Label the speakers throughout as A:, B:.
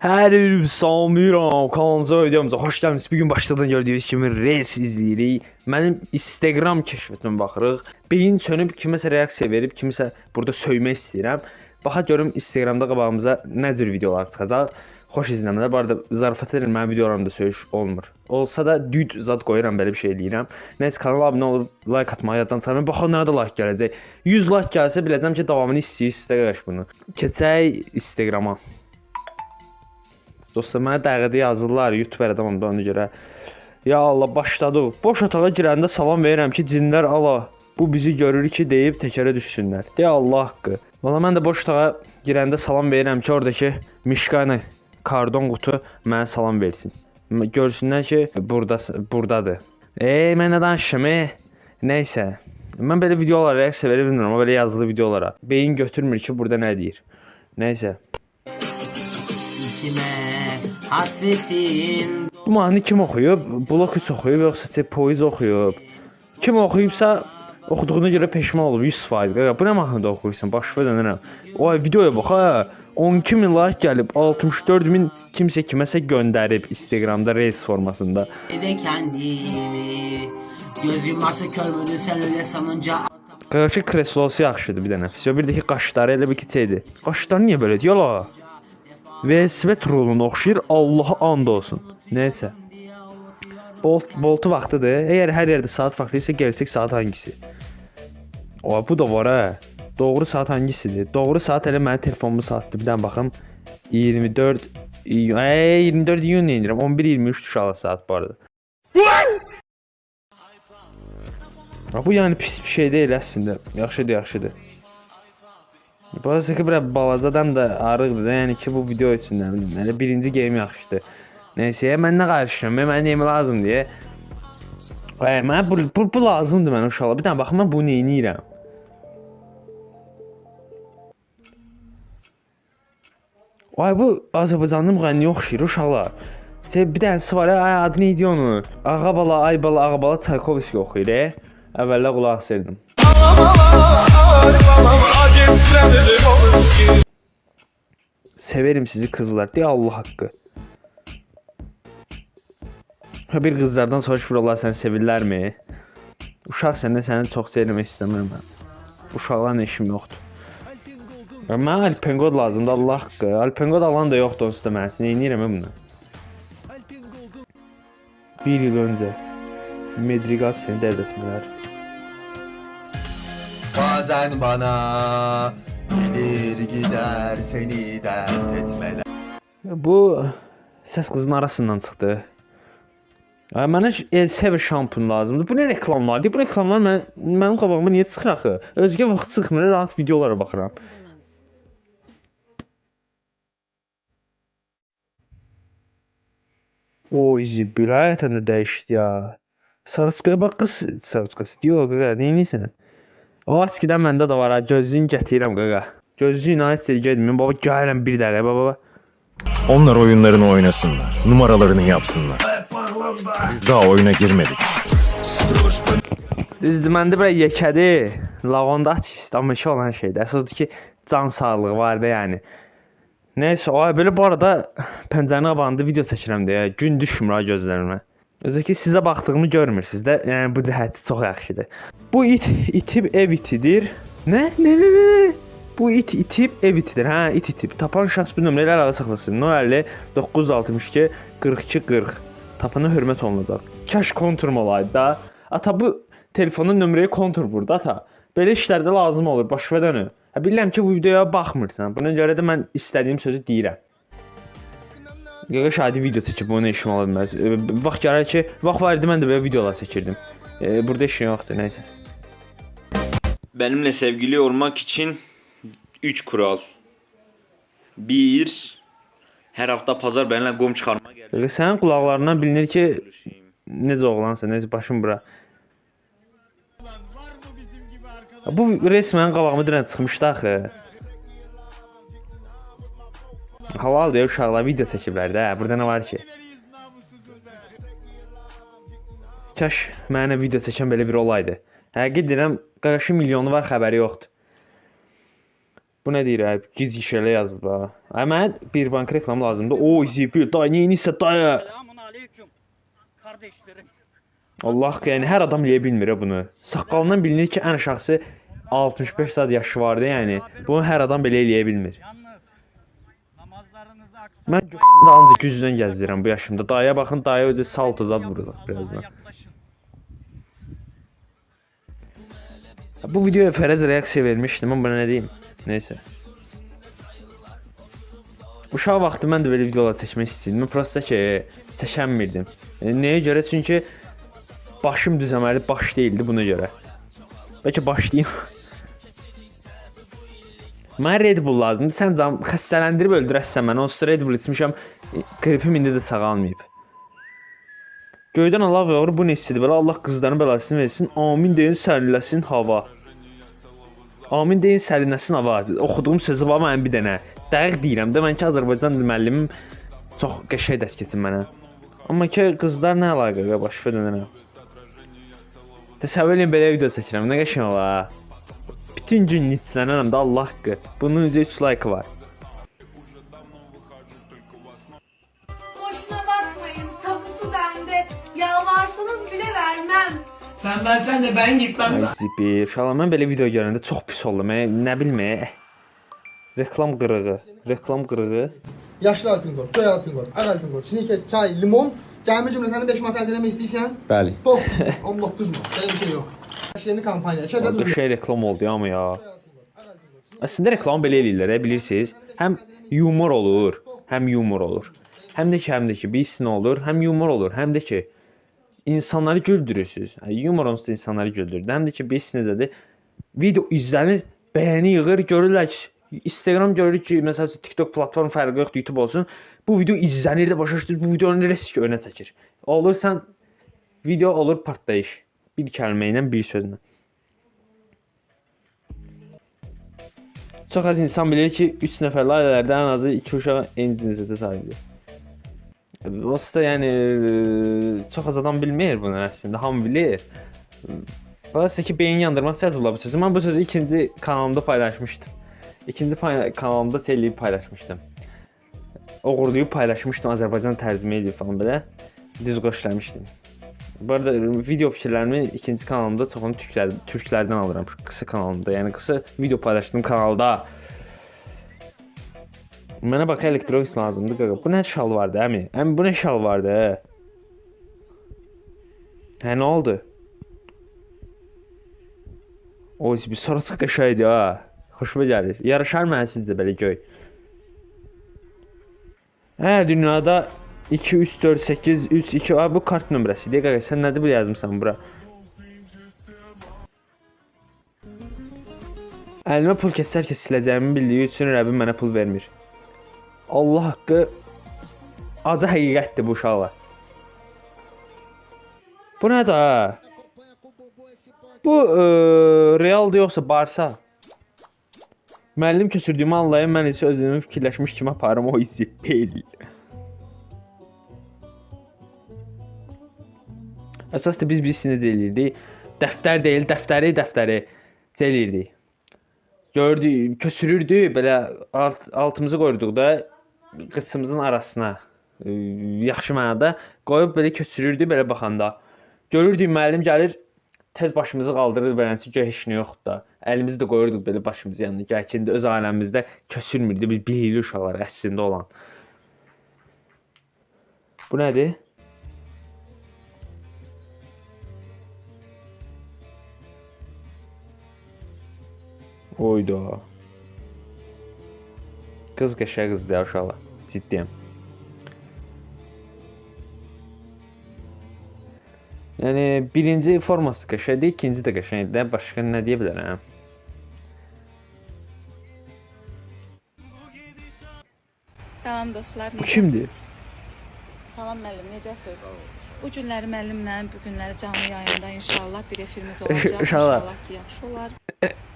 A: Hər bir salamlayıram, kanalımıza videomuza xoş gəlmisiniz. Bugün başladan gördüyünüz kimi Reels izləyirik. Mənim Instagram kəşfiyyətimə baxırıq. Beyin sönüb, kiməsə reaksiya verib, kimisə burada söymək istəyirəm. Baxa görüm Instagramda qabağımıza nə cür videolar çıxacaq. Xoş izləmələr. Bu arada zarafat edirəm, mənim videolarımda söyüş olmur. Olsa da düd zad qoyuram, belə bir şey eləyirəm. Nəysə, kanala abunə olub like atmağı yaddan çıxarmayın. Baxın nə də like gələcək. 100 like gəlsə biləcəm ki, davamını istəyirsiniz qardaş bunu. Keçək Instagrama. Dostlar, mənə dəqiqədə yazırlar, YouTube adamım da ona görə. Ya Allah, başladıq. Boş otağa girəndə salam verirəm ki, cinlər ala, bu bizi görür ki, deyib təkərə düşsünlər. Deyə Allah haqqı. Valla mən də boş otağa girəndə salam verirəm ki, oradakı mişqanı, kardon qutu mənə salam versin. Görsünlər ki, buradadır. Mən nə danışım, Nəysə. Mən belə videolara reaksiya verə bilmirəm, amma belə yazılı videolara. Beyin götürmür ki, burada nə deyir. Nəysə. Bu mahnı kim oxuyub? Blok 3 oxuyub, yoxsa poiz oxuyub? Kim oxuyubsa oxuduğuna görə peşman olub 100%. Bu nə mahnıda oxuyursan? Başıva dönürəm. Oy, videoya bax ha. 12.000 like gəlib, 64.000 kimsə kiməsə göndərib Instagramda Reels formasında.
B: Gözüm varsa körmüdür, sən öyle sanınca.
A: Qarşı kreslosu yaxşıdır bir dənə. Bir də ki, qaşları elə bir ki şeydir. Qaşları niyə belə deyir la? Və Svet roluna oxşayır, Allaha and olsun. Nəysə. Boltu vaxtıdır. Əgər hər yerdə saat farklı isə gerçək saat hangisi? O, bu da var ha. Doğru saat hangisidir? Doğru saat elə mənim telefonumu saatdır. Bir dənə baxım. 24 iyun deyirəm. 11:23 uşaqlı saat bu arada. Bu yəni pis bir şey deyil əslində. Yaxşıdır, yaxşıdır. Bazı ki, balacadan da arıqdır da, yəni ki, bu video üçün nə bilim, elə birinci game yaxşıdır. Nəysə, mən nə qarışıram, mənə neyimi lazım deyə. Mənə bu lazımdır mənə uşaqlar. Bir dənə baxın, mən bunu neyniyirəm. Ay, bu Azərbaycanlı müğənniyə oxşayır uşaqlar. Bir dənəsi var, adı neydi onu? Ağabala, Aybala, Ağabala Çaykovski oxuyur, Əvvəllə qulaq asırdım. Severim sizi kızlar, deyə Allah haqqı. Bir qızlardan soruşur, Allah səni sevirlərmi? Uşaq səndə səni çox sevmək istəmirəm mən. Uşaqlarla işim yoxdur. Mənə Alpengod lazımdır, Allah haqqı. Alpengod alan da yoxdur, onsuz da mənsin. Neyniyirəm mən bunu? Bir yıl öncə Medrigal seni devretmələr.
C: Bazen bana gelir gider seni dert etmeler.
A: Bu səs qızın arasından çıxdı. Mənə Elsevier şampun lazımdır. Bu nə reklamlardır? Bu reklamlar mənim qabağıma niyə çıxır axı? Özgə vaxt çıxmır, rahat videolara baxıram. O, izi bilayətən də dəyişdi ya. Sarıçqaya bax qız, sarıçqası deyir, qaqa, neyiniysən? O, askidən məndə də var ha, gözlüyün gətirirəm qaqa. Gözlüyün ayət gedmin, baba gələm bir dəqiqə, baba.
D: Onlar oyunlarını oynasınlar, numaralarını yapsınlar. Biz daha oyuna girmedik.
A: Düzdür, məndə belə yekədi, lavanda istamışı olan şeydir. Əsasdır ki, can sağlığı var da yəni. Nəysə, o, belə bu arada pəncənin qabağında video çəkirəm deyə, gün düşmür ha gözlərimə. Özü ki, sizə baxdığımı görmürsünüz də, yəni bu cəhəti çox yaxşıdır. Bu it itib ev itidir. Nə? Bu it itib ev itidir. Hə, it itib. Tapan şəxs bu nömrəyə əlaqə saxlasın. 050 962 42 40. Tapana hörmət olunacaq. Kaş konturum olaydı da. Ata, bu telefonun nömrəyə kontur vurdu ata. Belə işlərdə lazım olur, başıva dönü. Bilirəm ki, bu videoya baxmırsan. Buna görə də mən istədiyim sözü deyirəm. Qaqaş adi video çəkib, ona işim ola bilməz. Vaxt gəlir ki, vaxt var idi, mən də belə videolar çəkirdim. Burada işin yoxdur, nəysə.
E: Benimle sevgili olmak için 3 kural. 1. Her hafta pazar benimle qom çıxarma gəlir.
A: Sənin qulaqlarından bilinir ki, necə oğlansan, necə başım bura. Bu resmən qabağıma dirən çıxmışdı axı. Halal deyə uşaqlar video çəkiblər də, burada nə var ki? Kaş mənə video çəkən belə bir olaydı. Həqiqət deyirəm, qarşı milyonu var, xəbəri yoxdur. Bu nə deyir abi? Giz işələ yazdı ha. Mənə bir bank reklam lazımdır. O zibil, dayı neyinsə dayı.
F: Selamun aleyküm kardeşlerim.
A: Allah yəni hər adam eləyə bilmir bunu. Saqqalından bilinir ki, ən aşağısı 65 saat yaşı vardı, yəni. Bunu hər adam belə eləyə bilmir.
F: Yalnız namazlarınızı aksatmayın.
A: Mən gözümü də ancaq güzdən gəzdirirəm bu yaşımda. Dayıya baxın, dayı özü salto zad vuracaq birazdan.
F: Yaklaşın.
A: Bu videoya fərəz reaksiya vermişdim, amma buna nə deyim? Neysə. Uşaq vaxtı mən də belə videolar çəkmək istəyirdim. Mən prosta ki, çəkənmirdim. Nəyə görə? Çünki başım düzəməli baş deyildi buna görə. Bəlkə başlayayım. Mənə Red Bull lazımdır. Sən canım xəstələndirib öldürəsən mənə. Onsuz Red Bull içmişəm. Qripim indi də sağalmayıb. Göydən Allah yağır, bu nesidir? Belə Allah qızların bəlasını versin. Amin deyin, sərinləsin hava. Amin deyin, sərinləsin hava. Oxuduğum sözü var mənim bir dənə. Dəqiq deyirəm də, mən ki Azərbaycan dil müəllimim çox qəşəng dərs keçin mənə. Amma ki qızlar nə əlaqə baş verənə. Təsəvvür edin belə video çəkirəm, nə qəşəng olar. Bütün gün nitslənərəm də Allah haqqı. Bunun üzə 3 like var.
G: Boşuna bakmayın, tapusu bende. Yalvarsanız bile vermem.
B: Sen versen de ben gitmem.
A: Ay zibi, uşaqlar mən belə video görəndə çox pis oldum. Nə bilmək. Reklam qırığı, reklam qırığı.
H: Yaşlı alpin kod, köy alpin kod, ağ alpin kod, sneakers, çay, limon. Gəlmə cümləsini 5 manat əldə etmək istəyirsən?
C: Bəli.
H: Pop, 19 manat. Belə bir şey yox. Yeni kampanya.
A: Bu şey reklam oldu amma ya. Əslində reklam belə eləyirlər, bilirsiniz? Həm yumor olur, həm yumor olur. Həm də ki, bir sin olur, həm yumor olur, həm də ki insanları güldürürsüz. Yumor onsuz da insanları güldürür. Həm də ki, bir sin necədir? Video izlənir, bəyəni yığır, görürlər ki, Instagram görür ki, məsəl üçün TikTok platform fərqi yoxdur, YouTube olsun. Bu video izlənir də başa düşdür, bu videonun neresi ki önə çəkir. Olursan video olur partlayış. Bir kəlmə ilə, bir sözlə. Çox az insan bilir ki, 3 nəfərli ailələrdə ən azı 2 uşaq eyni cinsiyyətə sahibdir. Onsuz da yəni çox az adam bilmir bunu əslində, hamı bilir. Bax ki, beyin yandırmaq cəzbla bu sözü. Mən bu sözü ikinci kanalımda paylaşmışdım. İkinci kanalımda çəkilib paylaşmışdım. Oğurlayıb paylaşmışdım, Azərbaycan tərcümə edib falan belə. Düz qoşlamışdım. Bu arada video fikirlərimi ikinci kanalımda çoxunu türklərdən alıram, qısa kanalımda. Yəni qısa video paylaşdığım kanalda. Mənə bax elektronik lazımdır qaqa. Bu nə şal vardı əmi? Əmi bu nə şal vardı? Hə nə oldu? O bir sarıçıq qəşəydi ha. Xoşuma gəlir. Yarışar mənə sizcə belə göy. Hə, dünyada 2, 3, 4, 8, 3, 2, bu kart nömrəsi deyə qaqa, sən nədir bu yazmısan bura? Əlimə pul kəsərkə siləcəyimi bildiyi üçün Rəbbim mənə pul vermir. Allah haqqı acı həqiqətdir bu uşaqlar. Bu nədir ha? Bu realdır yoxsa Barsa? Müəllim köçürdüyümü anlayın, mən isə özümü fikirləşmiş kimi aparım o hissi deyil. Əsasda biz necə eləyirdik? Dəftər deyil, dəftəri eləyirdik. Gördük, köçürürdük, belə altımızı qoyurduq da qıçımızın arasına. Yaxşı mənada qoyub belə köçürürdük, belə baxanda. Görürdük müəllim gəlir, tez başımızı qaldırır, beləncə göy heç nə yoxdur da. Əlimizi də qoyurduq belə başımızın yanına. Gərkində öz ailəmizdə köçürmürdü, biz bilikli uşaqlar əslində olan. Bu nədir? Oyda. Qız qəşəng qızdır ya uşaqlar. Ciddiyəm. Yəni birinci forması qəşəngdir, ikinci də qəşəngdir. Başqa nə deyə bilərəm?
I: Salam dostlar.
A: Bu kimdir?
I: Salam müəllim, necəsiz? Bu günləri müəllimlə, bu günləri canlı yayında inşallah bir efirimiz olacaq.
A: İnşallah.
I: İnşallah ki, yaxşı olar.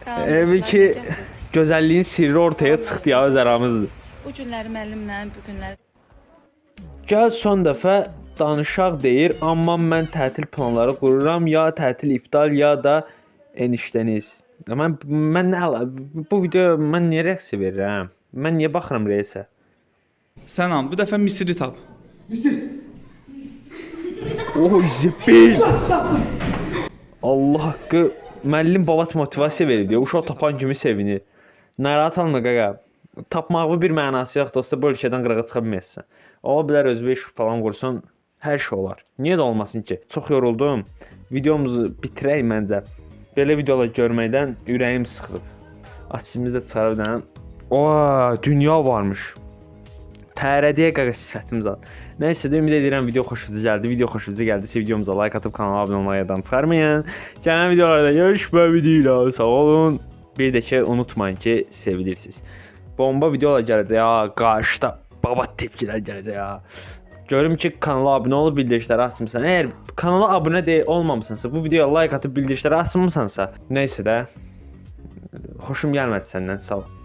I: Salam
A: Evi
I: dostlar,
A: ki
I: necəsiz?
A: gözəlliyin sirri ortaya çıxdı ya öz aramızdır.
I: Bu günləri müəllimlə, bu günləri
A: Gəl son dəfə danışaq deyir, amma mən tətil planları qururam, ya tətil iptal, ya da enişdəniz. Mən bu video mən niyə reaksiya verirəm? Mən niyə baxıram reysə?
J: Sən al, bu dəfə Misiri tap.
A: Oy zibil. Allah haqqı müəllim babat motivasiya verir deyə uşaq tapan kimi sevinir. Narahat olma qaqa. Tapmağın bir mənası yoxdur, dostlar, bu ölkədən qırağa çıxa bilməzsən. Ola bilər özü 5 falan qursun, hər şey olar. Niyə də olmasın ki? Çox yoruldum. Videomuzu bitirək məncə. Belə videolar görməkdən ürəyim sıxılıb. Açımızda çıxarıb da. Ooo, dünya varmış. Tərədiyə qaqa sifətimiz al. Nəysə, ümid edirəm video xoşunuza gəldi. Video xoşunuza gəldisə videomuza like atıb kanala abunə olmayı yaddan çıxarmayın. Gələn videolarda görüşmək ümidi. Sağ olun. Bir də ki, unutmayın ki, sevilirsiniz. Bomba videolar gələcək ya, qarşıda babat tepkilər gələcək ya. Görüm ki, kanala abunə olub bildirişləri açmısan. Əgər kanala abunə olmamısansa, bu videoya like atıb bildirişləri açmamısansa, nəysə də xoşum gəlmədi səndən, sağ ol.